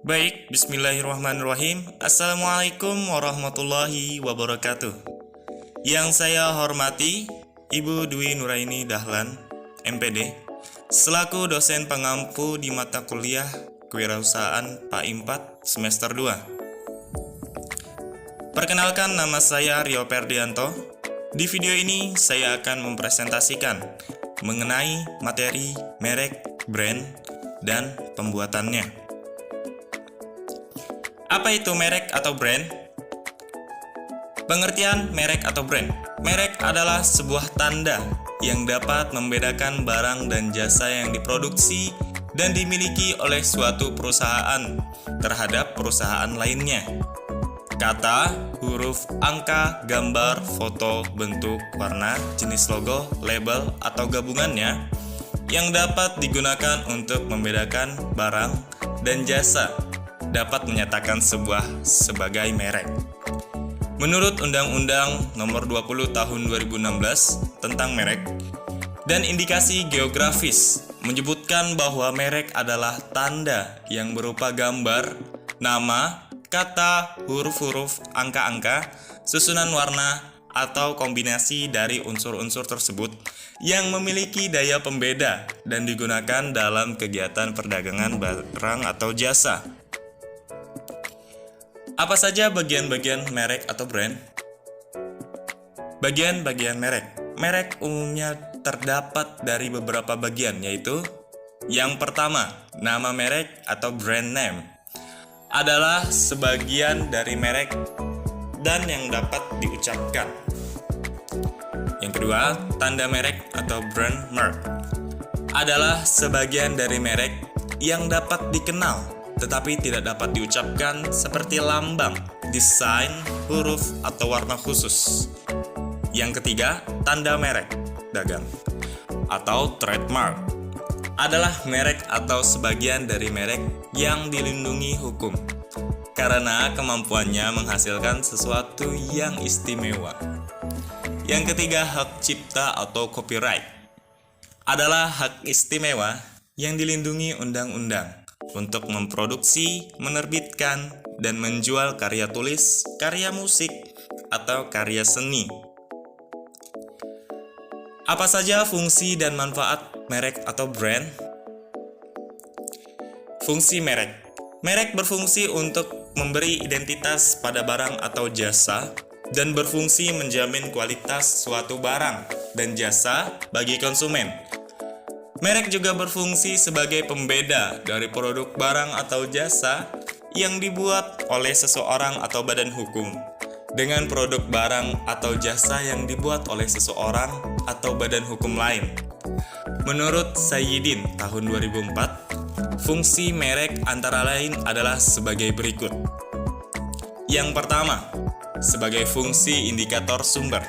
Baik, bismillahirrahmanirrahim. Assalamualaikum warahmatullahi wabarakatuh. Yang saya hormati, Ibu Dwi Nuraini Dahlan, MPD, selaku dosen pengampu di mata kuliah Kewirausahaan PAI 4 semester 2. Perkenalkan, nama saya Rio Perdianto. Di video ini saya akan mempresentasikan mengenai materi merek, brand, dan pembuatannya. Apa itu merek atau brand? Pengertian merek atau brand. Merek adalah sebuah tanda yang dapat membedakan barang dan jasa yang diproduksi dan dimiliki oleh suatu perusahaan terhadap perusahaan lainnya. Kata, huruf, angka, gambar, foto, bentuk, warna, jenis logo, label, atau gabungannya yang dapat digunakan untuk membedakan barang dan jasa dapat menyatakan sebuah sebagai merek. Menurut Undang-Undang Nomor 20 Tahun 2016 tentang merek dan indikasi geografis menyebutkan bahwa merek adalah tanda yang berupa gambar, nama, kata, huruf-huruf, angka-angka, susunan warna, atau kombinasi dari unsur-unsur tersebut yang memiliki daya pembeda dan digunakan dalam kegiatan perdagangan barang atau jasa. Apa saja bagian-bagian merek atau brand? Bagian-bagian merek. Merek umumnya terdapat dari beberapa bagian, yaitu yang pertama, nama merek atau brand name adalah sebagian dari merek dan yang dapat diucapkan. Yang kedua, tanda merek atau brand mark adalah sebagian dari merek yang dapat dikenal tetapi tidak dapat diucapkan seperti lambang, desain, huruf, atau warna khusus. Yang ketiga, tanda merek dagang atau trademark adalah merek atau sebagian dari merek yang dilindungi hukum karena kemampuannya menghasilkan sesuatu yang istimewa. Yang ketiga, hak cipta atau copyright adalah hak istimewa yang dilindungi undang-undang untuk memproduksi, menerbitkan, dan menjual karya tulis, karya musik, atau karya seni. Apa saja fungsi dan manfaat merek atau brand? Fungsi merek. Merek berfungsi untuk memberi identitas pada barang atau jasa dan berfungsi menjamin kualitas suatu barang dan jasa bagi konsumen. Merek juga berfungsi sebagai pembeda dari produk barang atau jasa yang dibuat oleh seseorang atau badan hukum dengan produk barang atau jasa yang dibuat oleh seseorang atau badan hukum lain. Menurut Sayyidin tahun 2004, fungsi merek antara lain adalah sebagai berikut. Yang pertama, sebagai fungsi indikator sumber.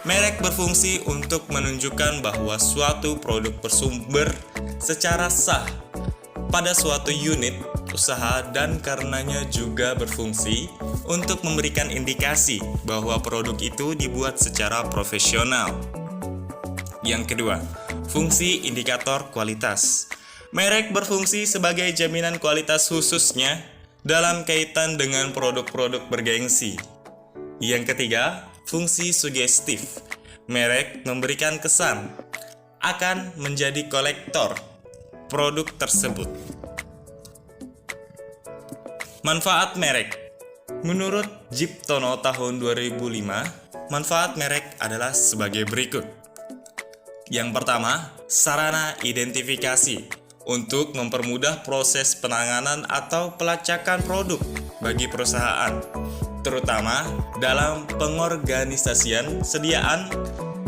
Merek berfungsi untuk menunjukkan bahwa suatu produk bersumber secara sah pada suatu unit usaha dan karenanya juga berfungsi untuk memberikan indikasi bahwa produk itu dibuat secara profesional. Yang kedua, fungsi indikator kualitas. Merek berfungsi sebagai jaminan kualitas khususnya dalam kaitan dengan produk-produk bergengsi. Yang ketiga, fungsi sugestif. Merek memberikan kesan akan menjadi kolektor produk tersebut. Manfaat merek. Menurut Jiptono tahun 2005, manfaat merek adalah sebagai berikut. Yang pertama, sarana identifikasi untuk mempermudah proses penanganan atau pelacakan produk bagi perusahaan, terutama dalam pengorganisasian, sediaan,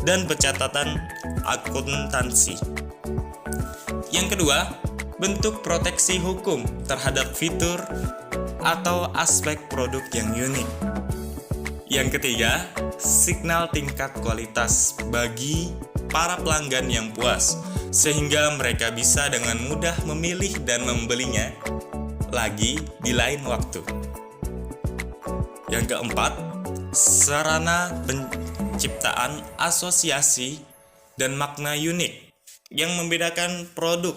dan pencatatan akuntansi. Yang kedua, bentuk proteksi hukum terhadap fitur atau aspek produk yang unik. Yang ketiga, signal tingkat kualitas bagi para pelanggan yang puas, sehingga mereka bisa dengan mudah memilih dan membelinya lagi di lain waktu. Yang keempat, sarana penciptaan asosiasi dan makna unik yang membedakan produk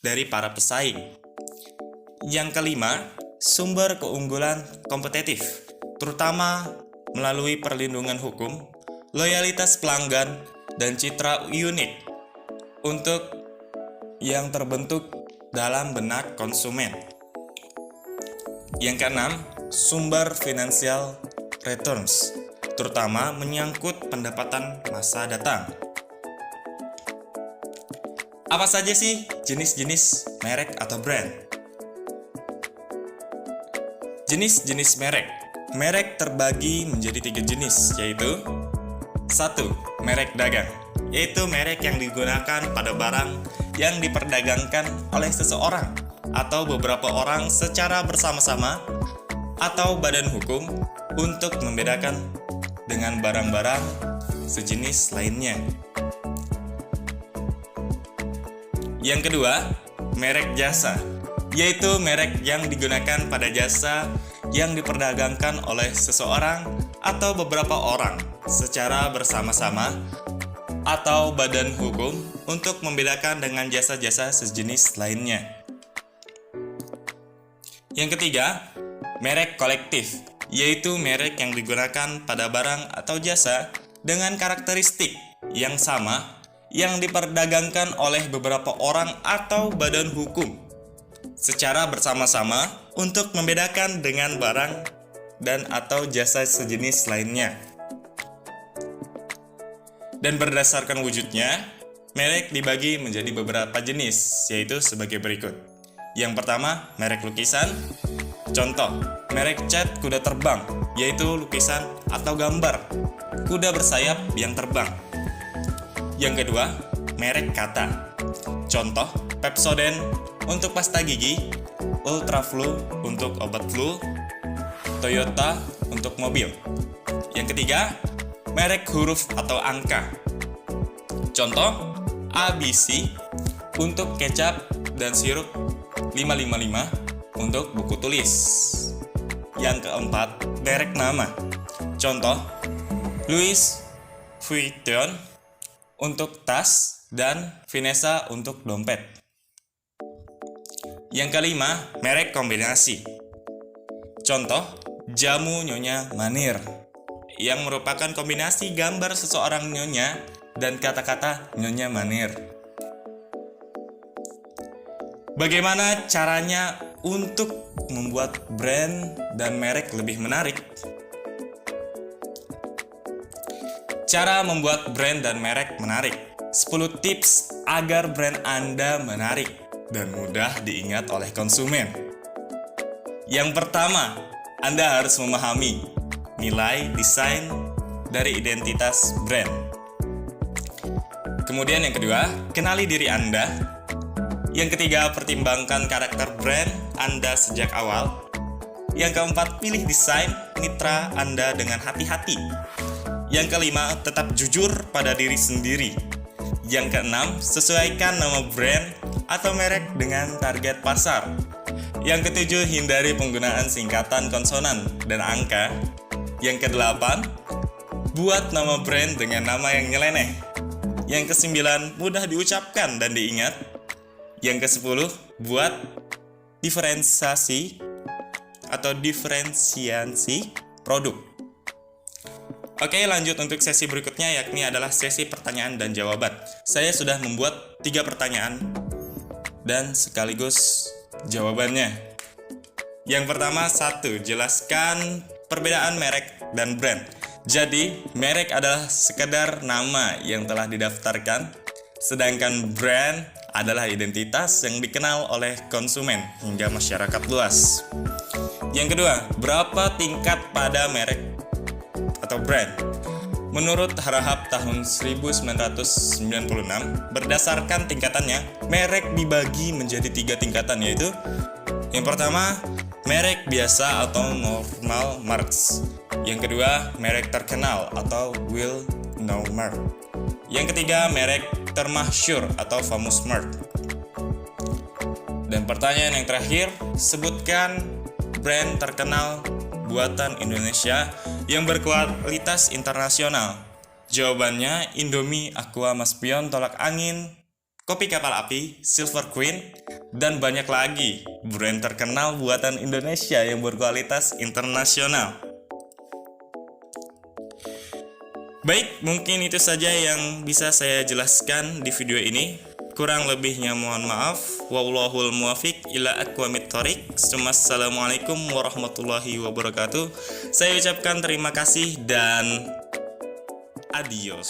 dari para pesaing. Yang kelima, sumber keunggulan kompetitif, terutama melalui perlindungan hukum, loyalitas pelanggan, dan citra unik untuk yang terbentuk dalam benak konsumen. Yang keenam, sumber financial returns, terutama menyangkut pendapatan masa datang. Apa saja sih jenis-jenis merek atau brand? Jenis-jenis merek. Merek terbagi menjadi 3 jenis, yaitu 1. Merek dagang, yaitu merek yang digunakan pada barang yang diperdagangkan oleh seseorang atau beberapa orang secara bersama-sama atau badan hukum untuk membedakan dengan barang-barang sejenis lainnya. Yang kedua, merek jasa, yaitu merek yang digunakan pada jasa yang diperdagangkan oleh seseorang atau beberapa orang secara bersama-sama atau badan hukum untuk membedakan dengan jasa-jasa sejenis lainnya. Yang ketiga, merek kolektif, yaitu merek yang digunakan pada barang atau jasa dengan karakteristik yang sama yang diperdagangkan oleh beberapa orang atau badan hukum secara bersama-sama untuk membedakan dengan barang dan atau jasa sejenis lainnya. Dan berdasarkan wujudnya, merek dibagi menjadi beberapa jenis, yaitu sebagai berikut. Yang pertama, merek lukisan. Contoh, merek cat kuda terbang, yaitu lukisan atau gambar kuda bersayap yang terbang. Yang kedua, merek kata. Contoh, Pepsodent untuk pasta gigi, Ultraflu untuk obat flu, Toyota untuk mobil. Yang ketiga, merek huruf atau angka. Contoh, ABC untuk kecap dan sirup 555 untuk buku tulis. Yang keempat, merek nama. Contoh, Louis Vuitton untuk tas dan Vanessa untuk dompet. Yang kelima, merek kombinasi. Contoh, jamu Nyonya Manir yang merupakan kombinasi gambar seseorang nyonya dan kata-kata Nyonya Manir. Bagaimana caranya untuk membuat brand dan merek lebih menarik? Cara membuat brand dan merek menarik. 10 tips agar brand Anda menarik dan mudah diingat oleh konsumen. Yang pertama, Anda harus memahami nilai desain dari identitas brand. Kemudian yang kedua, kenali diri Anda. Yang ketiga, pertimbangkan karakter brand Anda sejak awal. Yang keempat, pilih desain mitra Anda dengan hati-hati. Yang kelima, tetap jujur pada diri sendiri. Yang keenam, sesuaikan nama brand atau merek dengan target pasar. Yang ketujuh, hindari penggunaan singkatan konsonan dan angka. Yang kedelapan, buat nama brand dengan nama yang nyeleneh. Yang kesembilan, mudah diucapkan dan diingat. Yang kesepuluh, buat diferensiasi produk. Oke, lanjut untuk sesi berikutnya, yakni adalah sesi pertanyaan dan jawaban. Saya sudah membuat 3 pertanyaan dan sekaligus jawabannya. Yang pertama, 1. Jelaskan perbedaan merek dan brand. Jadi, merek adalah sekedar nama yang telah didaftarkan, sedangkan brand adalah identitas yang dikenal oleh konsumen hingga masyarakat luas. Yang kedua, berapa tingkat pada merek atau brand? Menurut Harahap tahun 1996, berdasarkan tingkatannya, merek dibagi menjadi 3 tingkatan, yaitu yang pertama, merek biasa atau normal marks. Yang kedua, merek terkenal atau well-known mark. Yang ketiga, merek termasyhur atau famous mark. Dan pertanyaan yang terakhir, sebutkan brand terkenal buatan Indonesia yang berkualitas internasional. Jawabannya, Indomie, Aqua, Mas Pion, Tolak Angin, Kopi Kapal Api, Silver Queen, dan banyak lagi brand terkenal buatan Indonesia yang berkualitas internasional. Baik, mungkin itu saja yang bisa saya jelaskan di video ini. Kurang lebihnya mohon maaf. Wallahul muwafiq ila aqwamit thoriq. Assalamualaikum warahmatullahi wabarakatuh. Saya ucapkan terima kasih dan adios.